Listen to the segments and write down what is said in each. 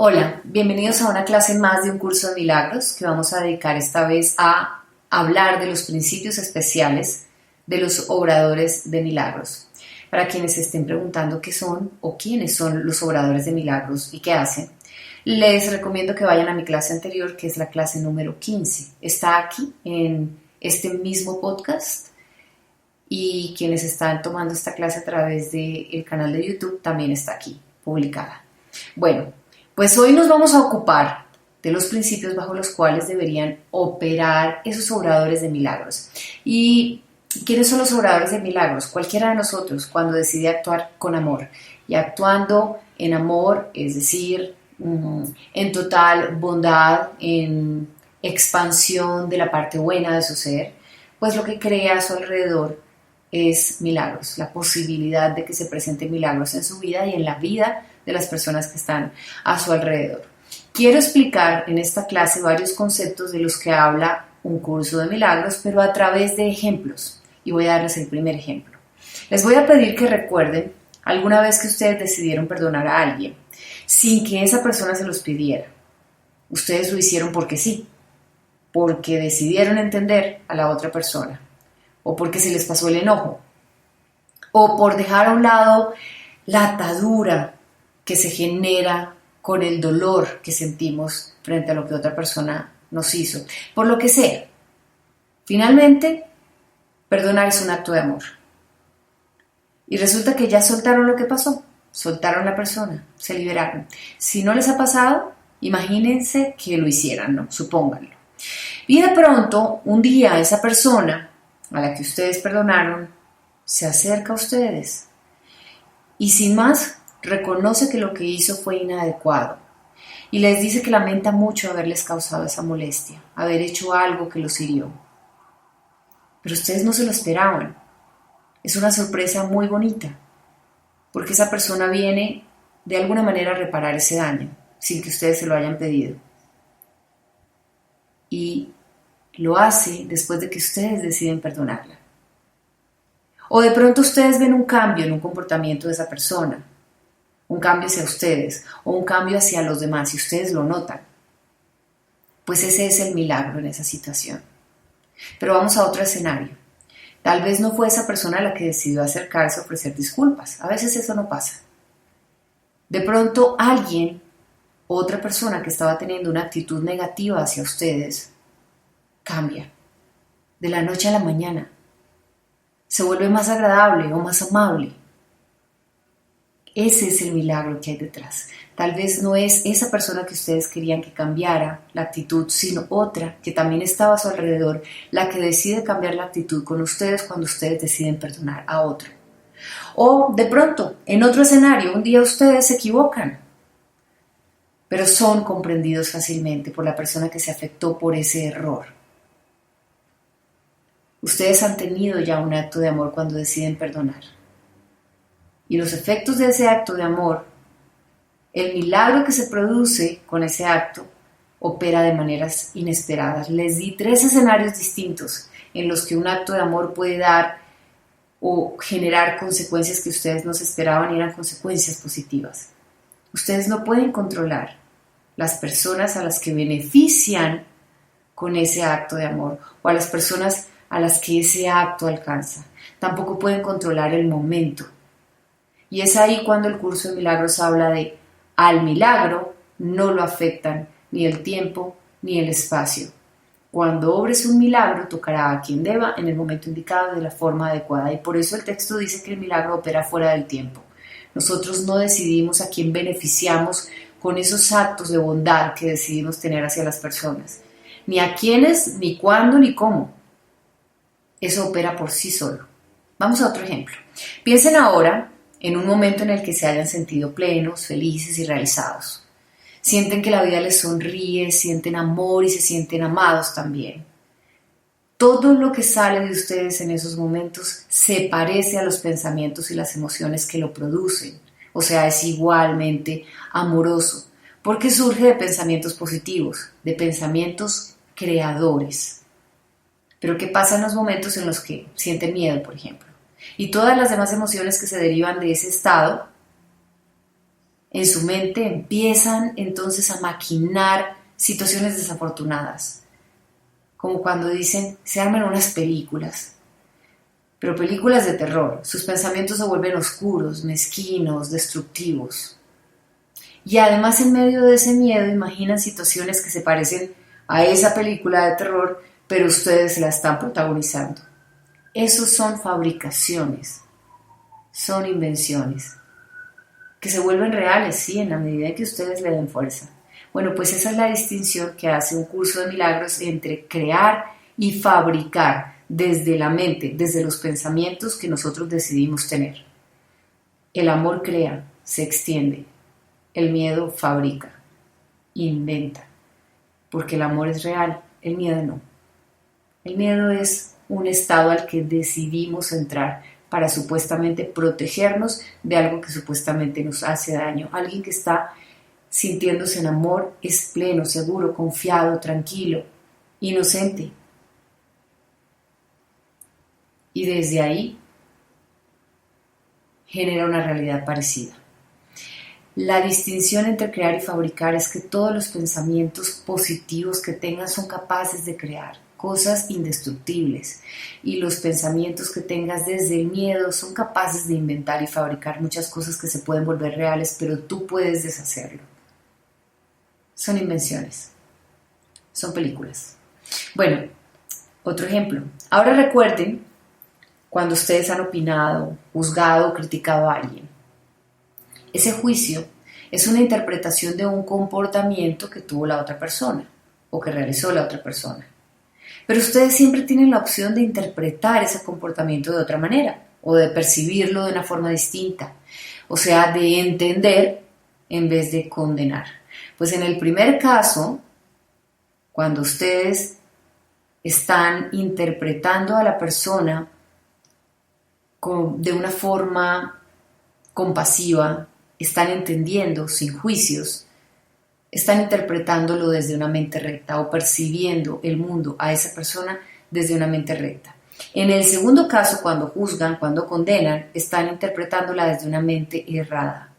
Hola, bienvenidos a una clase más de un curso de milagros que vamos a dedicar esta vez a hablar de los principios especiales de los obradores de milagros. Para quienes se estén preguntando qué son o quiénes son los obradores de milagros y qué hacen, les recomiendo que vayan a mi clase anterior, que es la clase número 15. Está aquí en este mismo podcast y quienes están tomando esta clase a través del canal de YouTube también está aquí publicada. Bueno, pues hoy nos vamos a ocupar de los principios bajo los cuales deberían operar esos obradores de milagros. ¿Y quiénes son los obradores de milagros? Cualquiera de nosotros cuando decide actuar con amor. Y actuando en amor, es decir, en total bondad, en expansión de la parte buena de su ser, pues lo que crea a su alrededor es milagros, la posibilidad de que se presenten milagros en su vida y en la vida de las personas que están a su alrededor. Quiero explicar en esta clase varios conceptos de los que habla un curso de milagros, pero a través de ejemplos. Y voy a darles el primer ejemplo. Les voy a pedir que recuerden alguna vez que ustedes decidieron perdonar a alguien sin que esa persona se los pidiera. Ustedes lo hicieron porque sí, porque decidieron entender a la otra persona, o porque se les pasó el enojo, o por dejar a un lado la atadura que se genera con el dolor que sentimos frente a lo que otra persona nos hizo, por lo que sea. Finalmente, perdonar es un acto de amor. Y resulta que ya soltaron lo que pasó, soltaron a la persona, se liberaron. Si no les ha pasado, imagínense que lo hicieran, ¿no? Supónganlo. Y de pronto, un día esa persona a la que ustedes perdonaron se acerca a ustedes y sin más reconoce que lo que hizo fue inadecuado y les dice que lamenta mucho haberles causado esa molestia, haber hecho algo que los hirió. Pero ustedes no se lo esperaban. Es una sorpresa muy bonita, porque esa persona viene de alguna manera a reparar ese daño, sin que ustedes se lo hayan pedido. Y lo hace después de que ustedes deciden perdonarla. O de pronto ustedes ven un cambio en un comportamiento de esa persona, un cambio hacia ustedes o un cambio hacia los demás y ustedes lo notan. Pues ese es el milagro en esa situación. Pero vamos a otro escenario. Tal vez no fue esa persona la que decidió acercarse a ofrecer disculpas. A veces eso no pasa. De pronto alguien, otra persona que estaba teniendo una actitud negativa hacia ustedes, cambia. De la noche a la mañana. Se vuelve más agradable o más amable. Ese es el milagro que hay detrás. Tal vez no es esa persona que ustedes querían que cambiara la actitud, sino otra que también estaba a su alrededor, la que decide cambiar la actitud con ustedes cuando ustedes deciden perdonar a otro. O de pronto, en otro escenario, un día ustedes se equivocan, pero son comprendidos fácilmente por la persona que se afectó por ese error. Ustedes han tenido ya un acto de amor cuando deciden perdonar. Y los efectos de ese acto de amor, el milagro que se produce con ese acto, opera de maneras inesperadas. Les di 3 escenarios distintos en los que un acto de amor puede dar o generar consecuencias que ustedes no se esperaban y eran consecuencias positivas. Ustedes no pueden controlar las personas a las que benefician con ese acto de amor o a las personas a las que ese acto alcanza. Tampoco pueden controlar el momento. Y es ahí cuando el curso de milagros habla de al milagro no lo afectan ni el tiempo ni el espacio. Cuando obres un milagro tocará a quien deba en el momento indicado de la forma adecuada. Y por eso el texto dice que el milagro opera fuera del tiempo. Nosotros no decidimos a quién beneficiamos con esos actos de bondad que decidimos tener hacia las personas. Ni a quiénes, ni cuándo, ni cómo. Eso opera por sí solo. Vamos a otro ejemplo. Piensen ahora en un momento en el que se hayan sentido plenos, felices y realizados. Sienten que la vida les sonríe, sienten amor y se sienten amados también. Todo lo que sale de ustedes en esos momentos se parece a los pensamientos y las emociones que lo producen. O sea, es igualmente amoroso, porque surge de pensamientos positivos, de pensamientos creadores. Pero ¿qué pasa en los momentos en los que sienten miedo, por ejemplo? Y todas las demás emociones que se derivan de ese estado En su mente empiezan entonces a maquinar situaciones desafortunadas, como cuando dicen, se arman unas películas, pero películas de terror. Sus pensamientos se vuelven oscuros, mezquinos, destructivos. Y además en medio de ese miedo imaginan situaciones que se parecen a esa película de terror, pero ustedes la están protagonizando. Esos son fabricaciones, son invenciones, que se vuelven reales, sí, en la medida en que ustedes le den fuerza. Bueno, pues esa es la distinción que hace un curso de milagros entre crear y fabricar desde la mente, desde los pensamientos que nosotros decidimos tener. El amor crea, se extiende, el miedo fabrica, inventa, porque el amor es real, el miedo no. El miedo es un estado al que decidimos entrar para supuestamente protegernos de algo que supuestamente nos hace daño. Alguien que está sintiéndose en amor es pleno, seguro, confiado, tranquilo, inocente. Y desde ahí genera una realidad parecida. La distinción entre crear y fabricar es que todos los pensamientos positivos que tengas son capaces de crear cosas indestructibles, y los pensamientos que tengas desde el miedo son capaces de inventar y fabricar muchas cosas que se pueden volver reales, pero tú puedes deshacerlo. Son invenciones, son películas. Bueno, otro ejemplo. Ahora recuerden cuando ustedes han opinado, juzgado o criticado a alguien. Ese juicio es una interpretación de un comportamiento que tuvo la otra persona o que realizó la otra persona. Pero ustedes siempre tienen la opción de interpretar ese comportamiento de otra manera o de percibirlo de una forma distinta, o sea, de entender en vez de condenar. Pues en el primer caso, cuando ustedes están interpretando a la persona de una forma compasiva, están entendiendo sin juicios, están interpretándolo desde una mente recta o percibiendo el mundo a esa persona desde una mente recta. En el segundo caso, cuando juzgan, cuando condenan, están interpretándola desde una mente errada.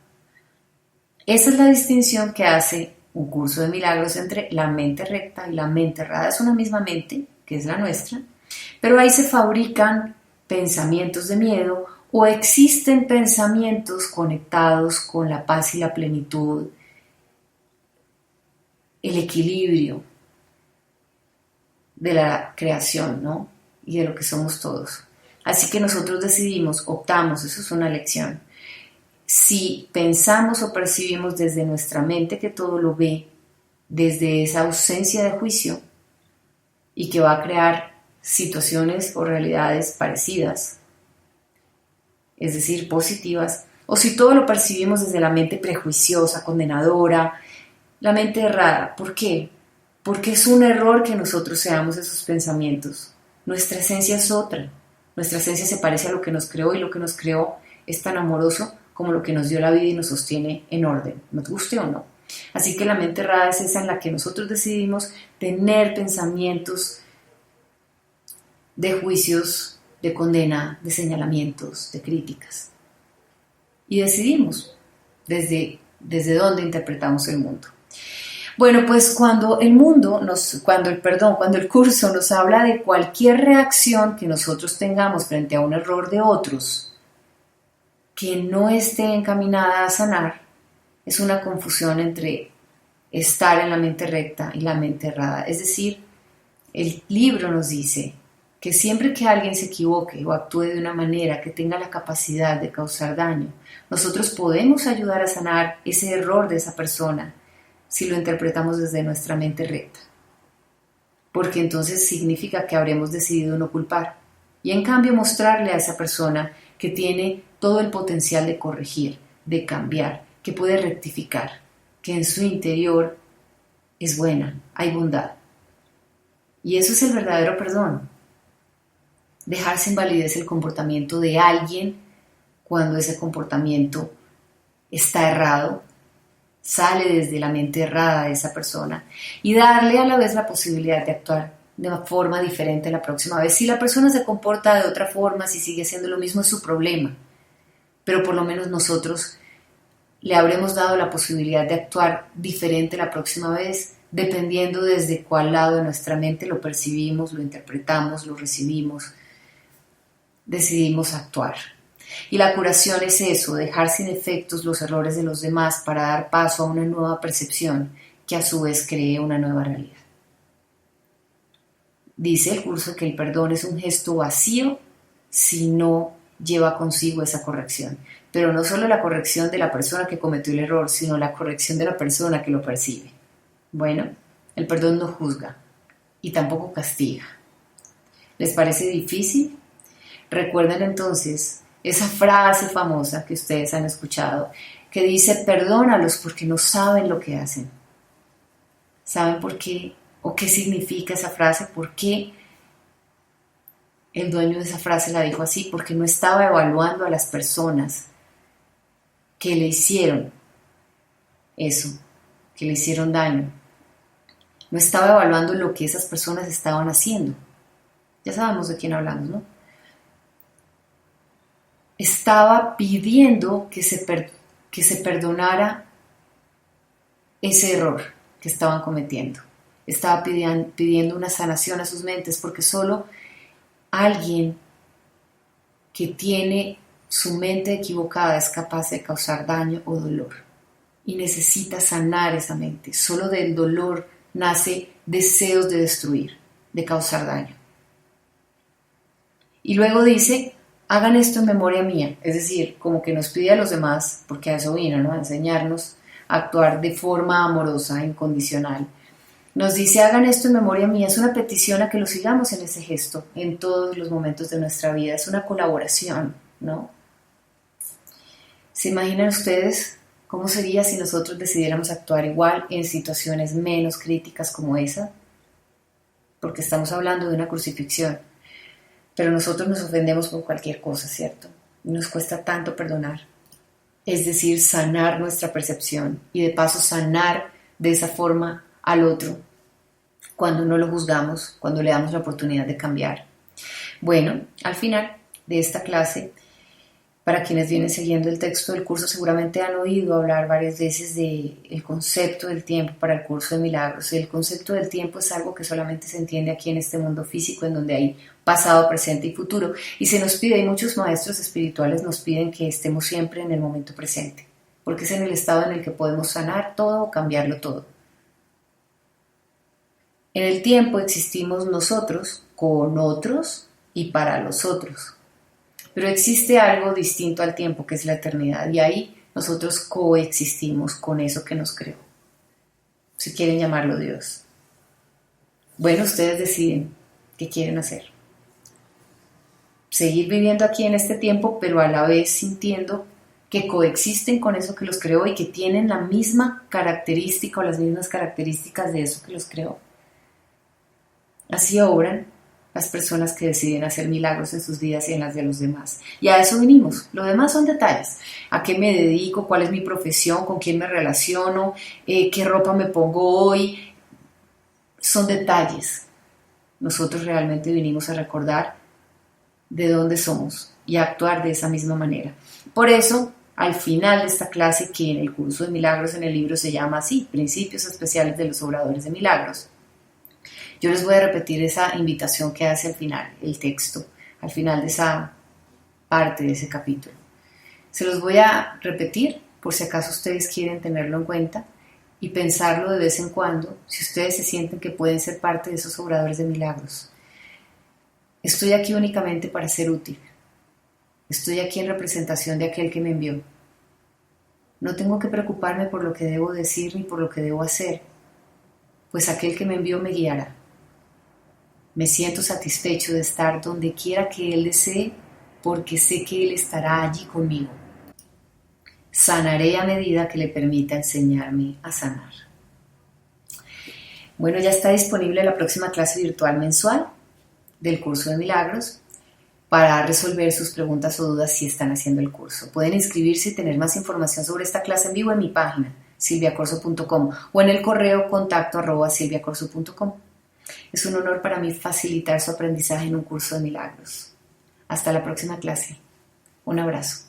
Esa es la distinción que hace un curso de milagros entre la mente recta y la mente errada. Es una misma mente, que es la nuestra, pero ahí se fabrican pensamientos de miedo o existen pensamientos conectados con la paz y la plenitud, el equilibrio de la creación, ¿no? Y de lo que somos todos. Así que nosotros decidimos, optamos, eso es una elección. Si pensamos o percibimos desde nuestra mente que todo lo ve, desde esa ausencia de juicio y que va a crear situaciones o realidades parecidas, es decir, positivas, o si todo lo percibimos desde la mente prejuiciosa, condenadora, la mente errada. ¿Por qué? Porque es un error que nosotros seamos esos pensamientos. Nuestra esencia es otra. Nuestra esencia se parece a lo que nos creó, y lo que nos creó es tan amoroso como lo que nos dio la vida y nos sostiene en orden, nos guste o no. Así que la mente errada es esa en la que nosotros decidimos tener pensamientos de juicios, de condena, de señalamientos, de críticas. Y decidimos desde dónde interpretamos el mundo. Bueno, pues cuando el curso nos habla de cualquier reacción que nosotros tengamos frente a un error de otros que no esté encaminada a sanar, es una confusión entre estar en la mente recta y la mente errada. Es decir, el libro nos dice que siempre que alguien se equivoque o actúe de una manera que tenga la capacidad de causar daño, nosotros podemos ayudar a sanar ese error de esa persona si lo interpretamos desde nuestra mente recta. Porque entonces significa que habremos decidido no culpar y en cambio mostrarle a esa persona que tiene todo el potencial de corregir, de cambiar, que puede rectificar, que en su interior es buena, hay bondad. Y eso es el verdadero perdón. Dejar sin validez el comportamiento de alguien cuando ese comportamiento está errado, sale desde la mente errada de esa persona, y darle a la vez la posibilidad de actuar de una forma diferente la próxima vez. Si la persona se comporta de otra forma, si sigue haciendo lo mismo, es su problema, pero por lo menos nosotros le habremos dado la posibilidad de actuar diferente la próxima vez, dependiendo desde cuál lado de nuestra mente lo percibimos, lo interpretamos, lo recibimos, decidimos actuar. Y la curación es eso, dejar sin efectos los errores de los demás para dar paso a una nueva percepción que a su vez cree una nueva realidad. Dice el curso que el perdón es un gesto vacío si no lleva consigo esa corrección. Pero no solo la corrección de la persona que cometió el error, sino la corrección de la persona que lo percibe. Bueno, el perdón no juzga y tampoco castiga. ¿Les parece difícil? Recuerden entonces esa frase famosa que ustedes han escuchado, que dice: perdónalos porque no saben lo que hacen. ¿Saben por qué? ¿O qué significa esa frase? ¿Por qué el dueño de esa frase la dijo así? Porque no estaba evaluando a las personas que le hicieron eso, que le hicieron daño. No estaba evaluando lo que esas personas estaban haciendo. Ya sabemos de quién hablamos, ¿no? Estaba pidiendo que se perdonara ese error que estaban cometiendo. Estaba pidiendo una sanación a sus mentes, porque solo alguien que tiene su mente equivocada es capaz de causar daño o dolor. Y necesita sanar esa mente. Solo del dolor nace deseos de destruir, de causar daño. Y luego dice: hagan esto en memoria mía. Es decir, como que nos pide a los demás, porque a eso vino, ¿no? A enseñarnos a actuar de forma amorosa, incondicional. Nos dice: hagan esto en memoria mía. Es una petición a que lo sigamos en ese gesto, en todos los momentos de nuestra vida. Es una colaboración, ¿no? ¿Se imaginan ustedes cómo sería si nosotros decidiéramos actuar igual en situaciones menos críticas como esa? Porque estamos hablando de una crucifixión. Pero nosotros nos ofendemos por cualquier cosa, ¿cierto? Y nos cuesta tanto perdonar. Es decir, sanar nuestra percepción y de paso sanar de esa forma al otro cuando no lo juzgamos, cuando le damos la oportunidad de cambiar. Bueno, al final de esta clase, para quienes vienen siguiendo el texto del curso, seguramente han oído hablar varias veces del concepto del tiempo para el curso de milagros. El concepto del tiempo es algo que solamente se entiende aquí en este mundo físico, en donde hay pasado, presente y futuro. Y se nos pide, y muchos maestros espirituales nos piden, que estemos siempre en el momento presente, porque es en el estado en el que podemos sanar todo o cambiarlo todo. En el tiempo existimos nosotros, con otros y para los otros. Pero existe algo distinto al tiempo, que es la eternidad, y ahí nosotros coexistimos con eso que nos creó, si quieren llamarlo Dios. Bueno, ustedes deciden qué quieren hacer. Seguir viviendo aquí en este tiempo, pero a la vez sintiendo que coexisten con eso que los creó y que tienen la misma característica o las mismas características de eso que los creó. Así obran las personas que deciden hacer milagros en sus vidas y en las de los demás. Y a eso vinimos. Lo demás son detalles. ¿A qué me dedico? ¿Cuál es mi profesión? ¿Con quién me relaciono? ¿Qué ropa me pongo hoy? Son detalles. Nosotros realmente vinimos a recordar de dónde somos y a actuar de esa misma manera. Por eso, al final de esta clase, que en el curso de milagros en el libro se llama así, Principios Especiales de los Obradores de Milagros, yo les voy a repetir esa invitación que hace al final, el texto, al final de esa parte de ese capítulo. Se los voy a repetir por si acaso ustedes quieren tenerlo en cuenta y pensarlo de vez en cuando, si ustedes se sienten que pueden ser parte de esos obradores de milagros. Estoy aquí únicamente para ser útil. Estoy aquí en representación de aquel que me envió. No tengo que preocuparme por lo que debo decir ni por lo que debo hacer, pues aquel que me envió me guiará. Me siento satisfecho de estar donde quiera que Él desee, porque sé que Él estará allí conmigo. Sanaré a medida que le permita enseñarme a sanar. Bueno, ya está disponible la próxima clase virtual mensual del curso de milagros para resolver sus preguntas o dudas si están haciendo el curso. Pueden inscribirse y tener más información sobre esta clase en vivo en mi página, silviacorso.com, o en el correo contacto@silviacorso.com. Es un honor para mí facilitar su aprendizaje en un curso de milagros. Hasta la próxima clase. Un abrazo.